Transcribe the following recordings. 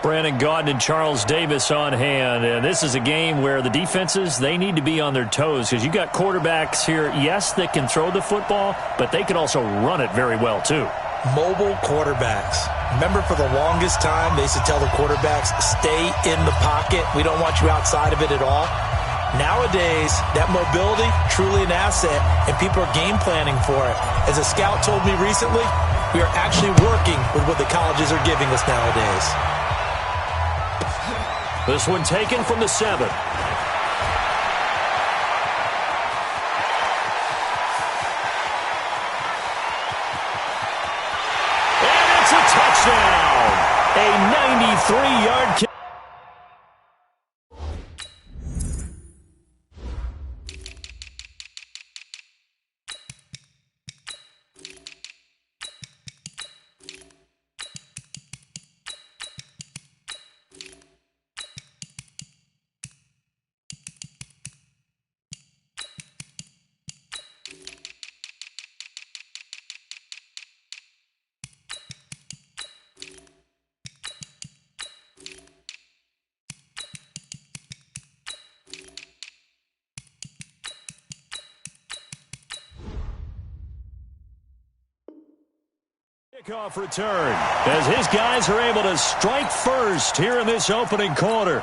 Brandon Gaudin and Charles Davis on hand. And this is a game where the defenses, they need to be on their toes because you got quarterbacks here, yes, that can throw the football, but they can also run it very well too. Mobile quarterbacks. Remember, for the longest time, they used to tell the quarterbacks, stay in the pocket. We don't want you outside of it at all. Nowadays, that mobility, truly an asset, and people are game planning for it. As a scout told me recently, we are actually working with what the colleges are giving us nowadays. This one taken from the 7. And it's a touchdown. A 93-yard kick. Kickoff return as his guys are able to strike first here in this opening quarter.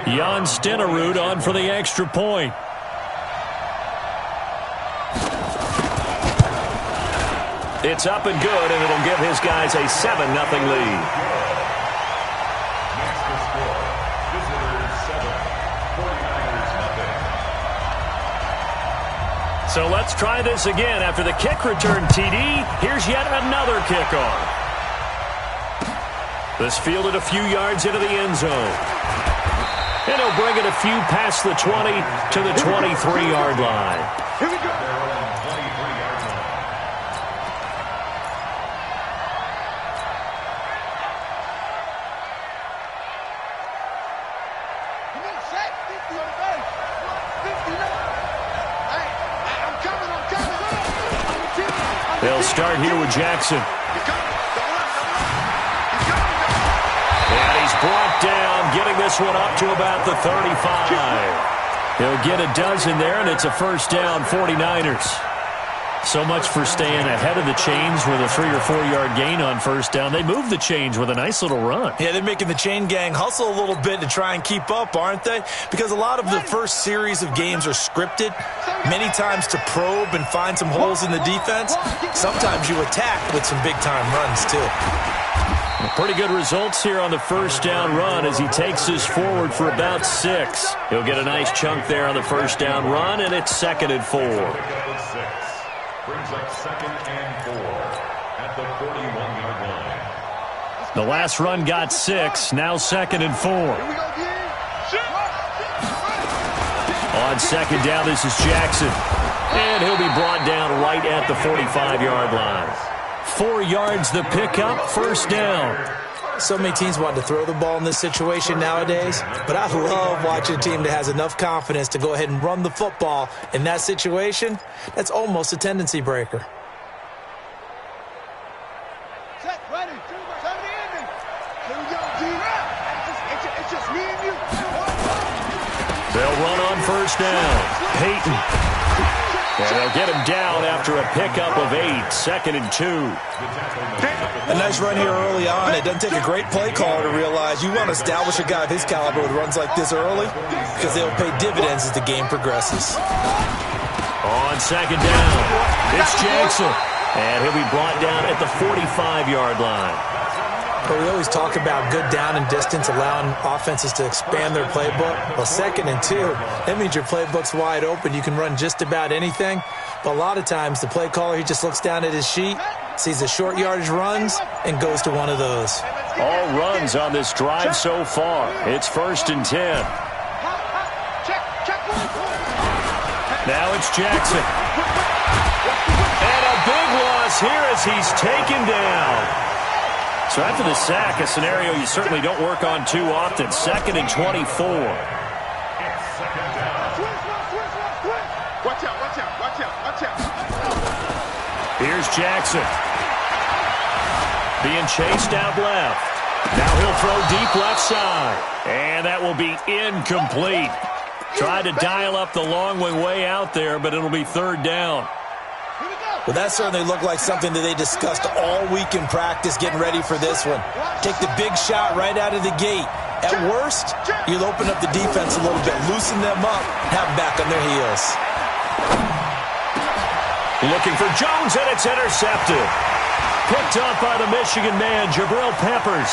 Jan Stenerud on for the extra point. It's up and good, and it'll give his guys a 7-0 lead. So let's try this again. After the kick return TD, here's yet another kickoff. This fielded a few yards into the end zone. And he'll bring it a few past the 20 to the 23-yard line. Here we go. They'll start here with Jackson. And he's brought down, getting this one up to about the 35. He'll get a dozen there, and it's a first down, 49ers. So much for staying ahead of the chains with a 3- or 4-yard gain on first down. They move the chains with a nice little run. Yeah, they're making the chain gang hustle a little bit to try and keep up, aren't they? Because a lot of the first series of games are scripted, many times to probe and find some holes in the defense. Sometimes you attack with some big-time runs, too. Pretty good results here on the first down run as he takes this forward for about 6. He'll get a nice chunk there on the first down run, and it's 2nd and 4. Brings up 2nd and 4 at the 41-yard line. The last run got 6, now 2nd and 4. On 2nd down, this is Jackson. And he'll be brought down right at the 45-yard line. 4 yards the pickup, first down. So many teams want to throw the ball in this situation nowadays, but I love watching a team that has enough confidence to go ahead and run the football in that situation. That's almost a tendency breaker. Set, ready, 70. Here we go, D. It's just me and you. They'll run on first down. Peyton. And they'll get him down after a pickup of 8, 2nd and 2. A nice run here early on. It doesn't take a great play caller to realize you want to establish a guy of his caliber with runs like this early because they'll pay dividends as the game progresses. On 2nd down, it's Jackson. And he'll be brought down at the 45-yard line. But we always talk about good down and distance, allowing offenses to expand their playbook. Well, 2nd and 2, that means your playbook's wide open. You can run just about anything. But a lot of times, the play caller, he just looks down at his sheet, sees the short yardage runs, and goes to one of those. All runs on this drive so far. It's 1st and 10. Now it's Jackson. And a big loss here as he's taken down. So after the sack, a scenario you certainly don't work on too often. 2nd and 24. Watch out, watch out, watch out, watch out. Here's Jackson. Being chased out left. Now he'll throw deep left side. And that will be incomplete. Tried to dial up the long way out there, but it'll be 3rd down. Well, that certainly looked like something that they discussed all week in practice getting ready for this one. Take the big shot right out of the gate. At worst, you'll open up the defense a little bit, loosen them up, have them back on their heels. Looking for Jones, and it's intercepted. Picked up by the Michigan man, Jabril Peppers.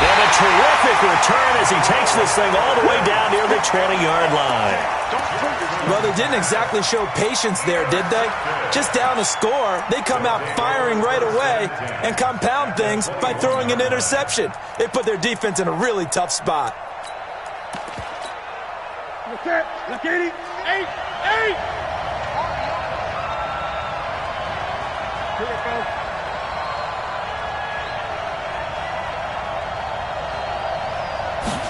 And a terrific return as he takes this thing all the way down near the 20-yard line. Well, they didn't exactly show patience there, did they? Just down a score, they come out firing right away and compound things by throwing an interception. They put their defense in a really tough spot. Look at it. 8. Here it goes.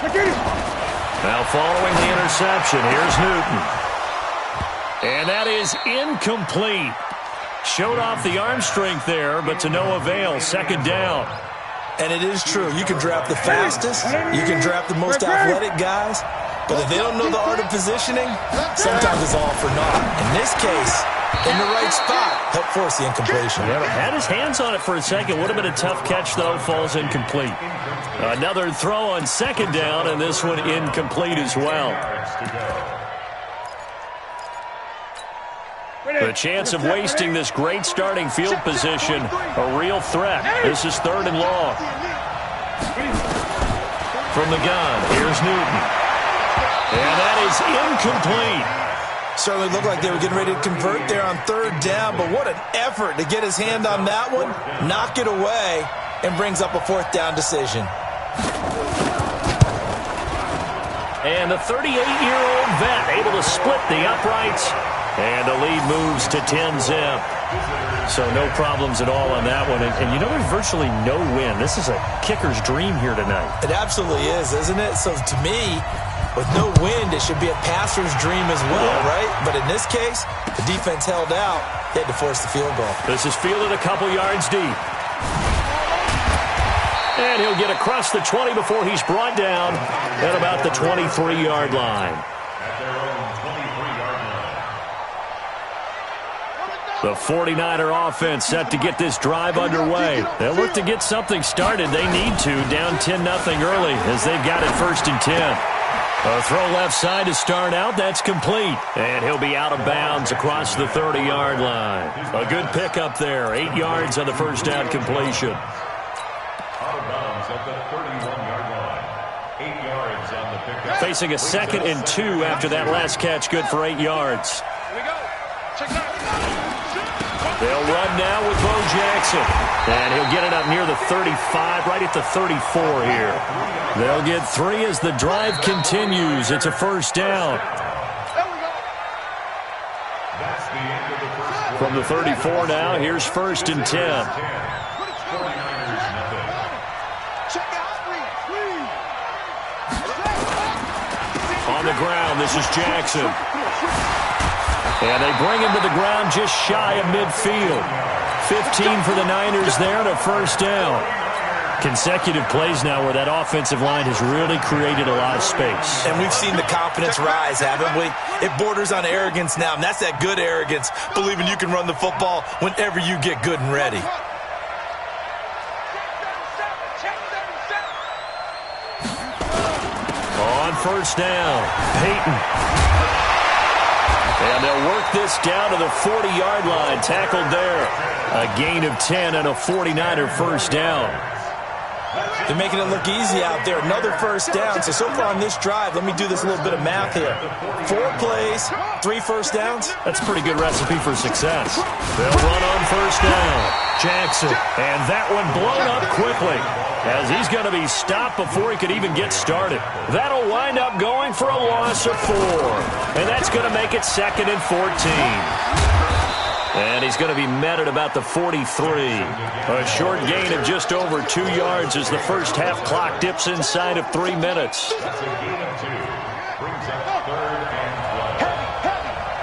Look at it. Now following the interception, here's Newton. And that is incomplete. Showed off the arm strength there, but to no avail. 2nd down. And it is true. You can draft the fastest. You can draft the most athletic guys. But if they don't know the art of positioning, sometimes it's all for naught. In this case, in the right spot, help force the incompletion. Yeah, had his hands on it for a second. Would have been a tough catch, though. Falls incomplete. Another throw on 2nd down, and this one incomplete as well. The chance of wasting this great starting field position, a real threat. This is 3rd and long. From the gun, here's Newton. And that is incomplete. Certainly looked like they were getting ready to convert there on 3rd down, but what an effort to get his hand on that one, knock it away, and brings up a 4th down decision. And the 38-year-old vet able to split the uprights, and the lead moves to 10-zip. So no problems at all on that one. And you know there's virtually no win. This is a kicker's dream here tonight. It absolutely is, isn't it? So to me, with no wind, it should be a passer's dream as well, right? But in this case, the defense held out. They had to force the field goal. This is fielded a couple yards deep. And he'll get across the 20 before he's brought down at about the 23-yard line. The 49er offense set to get this drive underway. They'll look to get something started. They need to, down 10-0 early as they've got it 1st and 10. A throw left side to start out. That's complete. And he'll be out of bounds across the 30-yard line. A good pickup there. 8 yards on the 1st down completion. Out of bounds at the 31-yard line. 8 yards on the pickup. Facing a 2nd and 2 after that last catch. Good for 8 yards. Here we go. Check it out. They'll run now with Bo Jackson. And he'll get it up near the 35, right at the 34 here. They'll get 3 as the drive continues. It's a 1st down. That's the end of the first. From the 34 now, here's 1st and 10. 49ers nothing. Check out. On the ground, this is Jackson. And they bring him to the ground just shy of midfield. 15 for the Niners there and a 1st down. Consecutive plays now where that offensive line has really created a lot of space. And we've seen the confidence rise, haven't we? It borders on arrogance now, and that's that good arrogance, believing you can run the football whenever you get good and ready. On 1st down, Peyton. And they'll work this down to the 40-yard line. Tackled there. A gain of 10 and a 49er 1st down. They're making it look easy out there. Another 1st down. So far on this drive, let me do this little bit of math here. 4 plays, 3 1st downs. That's a pretty good recipe for success. They'll run on 1st down. Jackson. And that one blown up quickly as he's going to be stopped before he could even get started. That'll wind up going for a loss of 4. And that's going to make it 2nd and 14. And he's going to be met at about the 43. A short gain of just over 2 yards as the first half clock dips inside of 3 minutes. That's a gain of 2. Brings up 3rd and 12.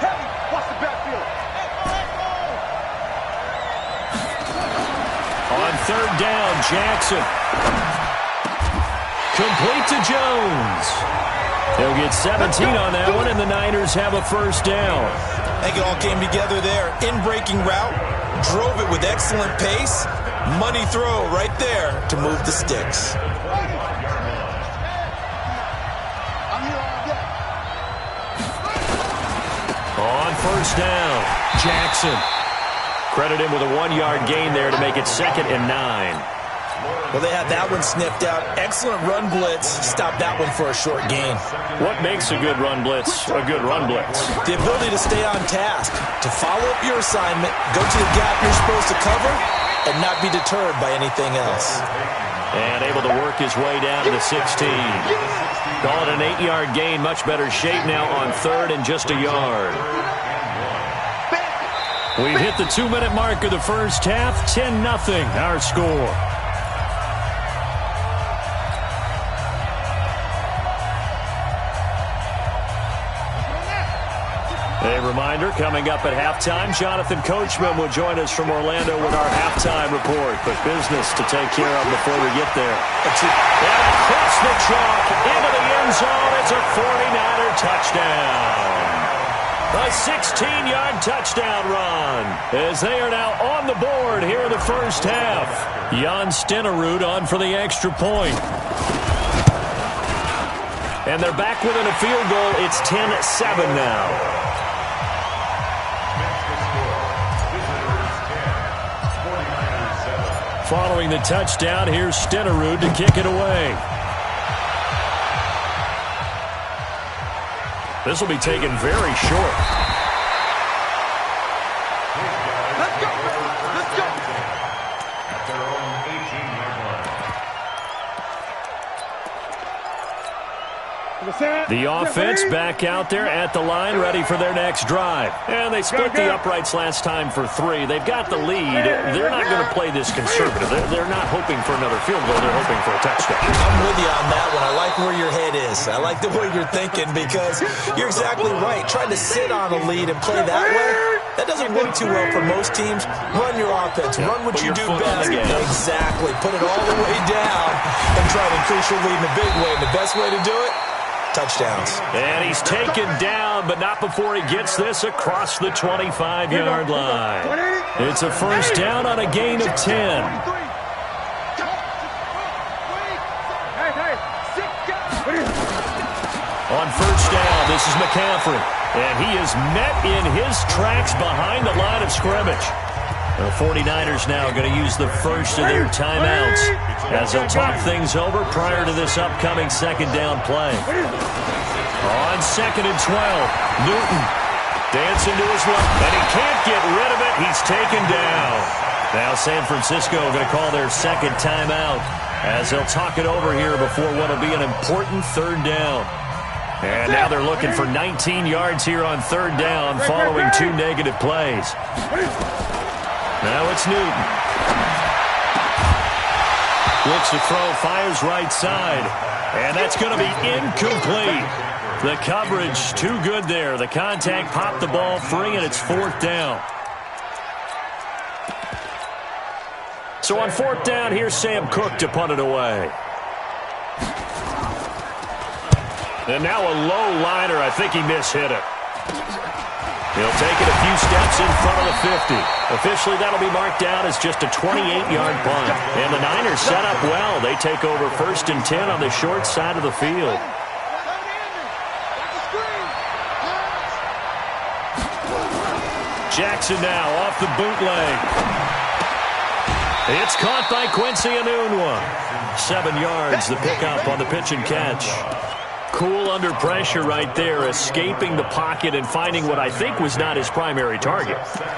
Heavy. Watch the backfield. On 3rd down, Jackson. Complete to Jones. He'll get 17 on that one, and the Niners have a first down. I think it all came together there. In-breaking route, drove it with excellent pace. Money throw right there to move the sticks. On first down, Jackson. Credit him with a 1-yard gain there to make it 2nd and 9. Well, they had that one sniffed out. Excellent run blitz. Stop that one for a short gain. What makes a good run blitz a good run blitz? The ability to stay on task, to follow up your assignment, go to the gap you're supposed to cover, and not be deterred by anything else. And able to work his way down to the 16. Call it an 8-yard gain. Much better shape now on 3rd and just a yard. We've hit the 2-minute mark of the first half. 10-0 our score. A reminder, coming up at halftime, Jonathan Coachman will join us from Orlando with our halftime report. But business to take care of before we get there. And across the chalk, into the end zone, it's a 49er touchdown. A 16-yard touchdown run as they are now on the board here in the first half. Jan Stenerud on for the extra point. And they're back within a field goal. It's 10-7 now. Following the touchdown, here's Stenerud to kick it away. This will be taken very short. Let's go. At their own 18-yard line. The offense back out there at the line, ready for their next drive. And they split the uprights last time for 3. They've got the lead. They're not going to play this conservative. They're not hoping for another field goal. They're hoping for a touchdown. I'm with you on that one. I like where your head is. I like the way you're thinking because you're exactly right. Trying to sit on a lead and play that way, that doesn't work too well for most teams. Run your offense. Run what you do best. Exactly. Put it all the way down and try to increase your lead in a big way. And the best way to do it, touchdowns. And he's taken down, but not before he gets this across the 25-yard line. It's a first down on a gain of 10. On first down, this is McCaffrey. And he is met in his tracks behind the line of scrimmage. The 49ers now going to use the first of their timeouts as they'll talk things over prior to this upcoming 2nd down play. On 2nd and 12, Newton dancing to his left, and he can't get rid of it. He's taken down. Now San Francisco going to call their 2nd timeout as they'll talk it over here before what will be an important 3rd down. And now they're looking for 19 yards here on 3rd down following 2 negative plays. Now it's Newton. Looks to throw, fires right side. And that's going to be incomplete. The coverage too good there. The contact popped the ball free, and it's 4th down. So on 4th down, here's Sam Cook to punt it away. And now a low liner. I think he mishit it. He'll take it a few steps in front of the 50. Officially, that'll be marked down as just a 28-yard punt. And the Niners set up well. They take over 1st and 10 on the short side of the field. Jackson now off the bootleg. It's caught by Quincy Enunwa. 7 yards, the pickup on the pitch and catch. Cool under pressure right there, escaping the pocket and finding what I think was not his primary target.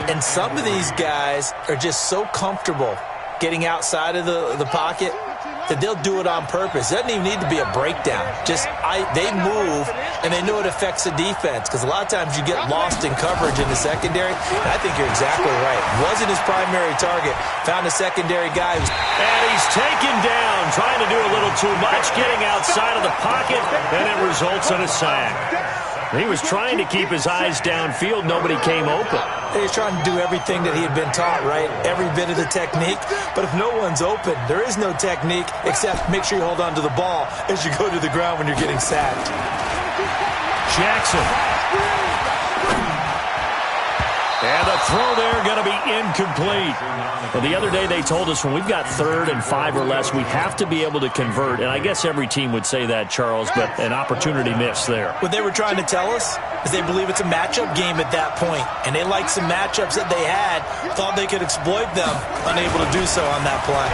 And some of these guys are just so comfortable getting outside of the pocket that they'll do it on purpose. It doesn't even need to be a breakdown. Just they move, and they know it affects the defense because a lot of times you get lost in coverage in the secondary. And I think you're exactly right. Wasn't his primary target. Found a secondary guy. And he's taken down, trying to do a little too much, getting outside of the pocket, and it results in a sack. He was trying to keep his eyes downfield. Nobody came open. He was trying to do everything that he had been taught, right? Every bit of the technique. But if no one's open, there is no technique except make sure you hold on to the ball as you go to the ground when you're getting sacked. Jackson. And the throw there going to be incomplete. Well, the other day they told us when we've got 3rd and 5 or less, we have to be able to convert. And I guess every team would say that, Charles, but an opportunity missed there. What they were trying to tell us is they believe it's a matchup game at that point. And they liked some matchups that they had, thought they could exploit them, unable to do so on that play.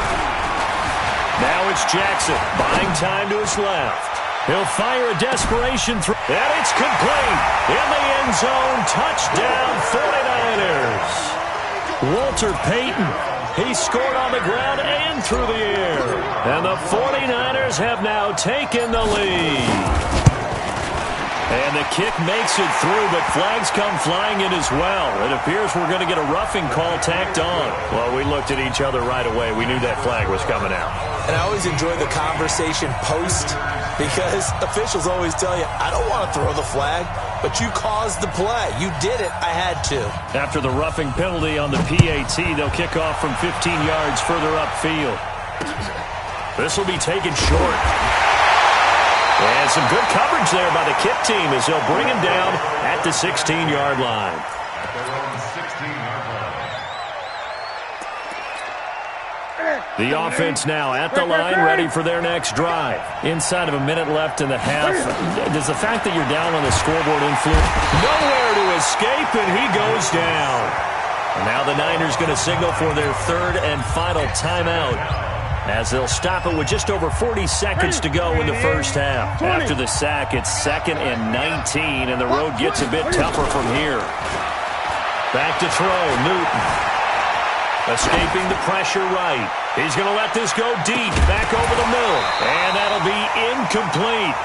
Now it's Jackson, buying time to his left. He'll fire a desperation throw, and it's complete. In the end zone, touchdown 49ers. Walter Payton, he scored on the ground and through the air. And the 49ers have now taken the lead. And the kick makes it through, but flags come flying in as well. It appears we're going to get a roughing call tacked on. Well, we looked at each other right away. We knew that flag was coming out. And I always enjoy the conversation post because officials always tell you, I don't want to throw the flag, but you caused the play. You did it. I had to. After the roughing penalty on the PAT, they'll kick off from 15 yards further upfield. This will be taken short. And some good coverage there by the kick team as they'll bring him down at the 16-yard line. The offense now at the line, ready for their next drive. Inside of a minute left in the half, does the fact that you're down on the scoreboard influence? Nowhere to escape, and he goes down. And now the Niners going to signal for their 3rd and final timeout, as they'll stop it with just over 40 seconds to go in the first half. After the sack, it's 2nd and 19, and the road gets a bit tougher from here. Back to throw, Newton. Escaping the pressure right. He's going to let this go deep, back over the middle, and that'll be incomplete.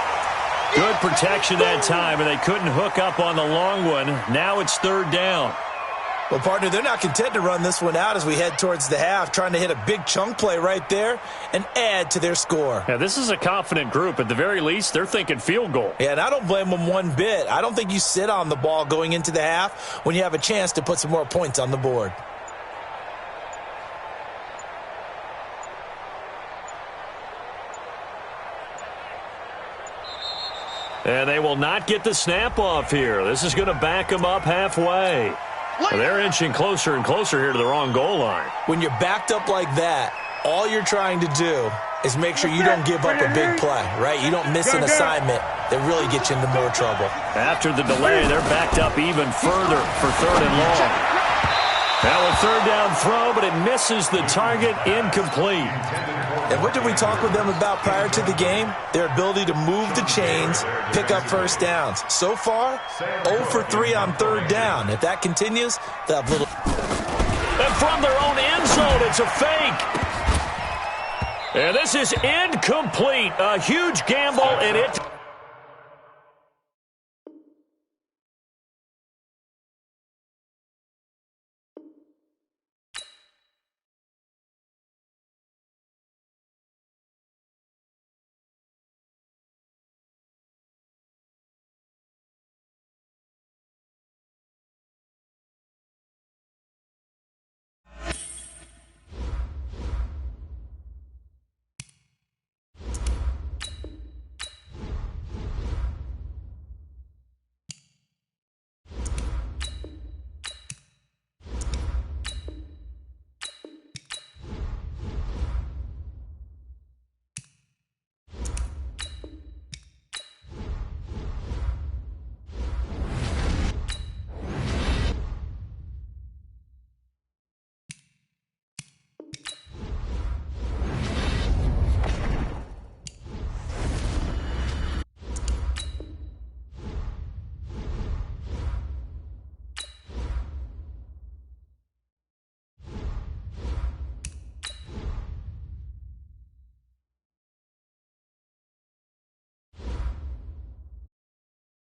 Good protection that time, and they couldn't hook up on the long one. Now it's 3rd down. Well, partner, they're not content to run this one out as we head towards the half, trying to hit a big chunk play right there and add to their score. Yeah, this is a confident group. At the very least, they're thinking field goal. Yeah, and I don't blame them one bit. I don't think you sit on the ball going into the half when you have a chance to put some more points on the board. And they will not get the snap off here. This is going to back them up halfway. Well, they're inching closer and closer here to the wrong goal line. When you're backed up like that, all you're trying to do is make sure you don't give up a big play, right? You don't miss an assignment that really gets you into more trouble. After the delay, they're backed up even further for 3rd and long. Now a 3rd down throw, but it misses the target, incomplete. And what did we talk with them about prior to the game? Their ability to move the chains, pick up first downs. So far, 0 for 3 on 3rd down. If that continues, they'll have little... And from their own end zone, it's a fake. And this is incomplete. A huge gamble, and it...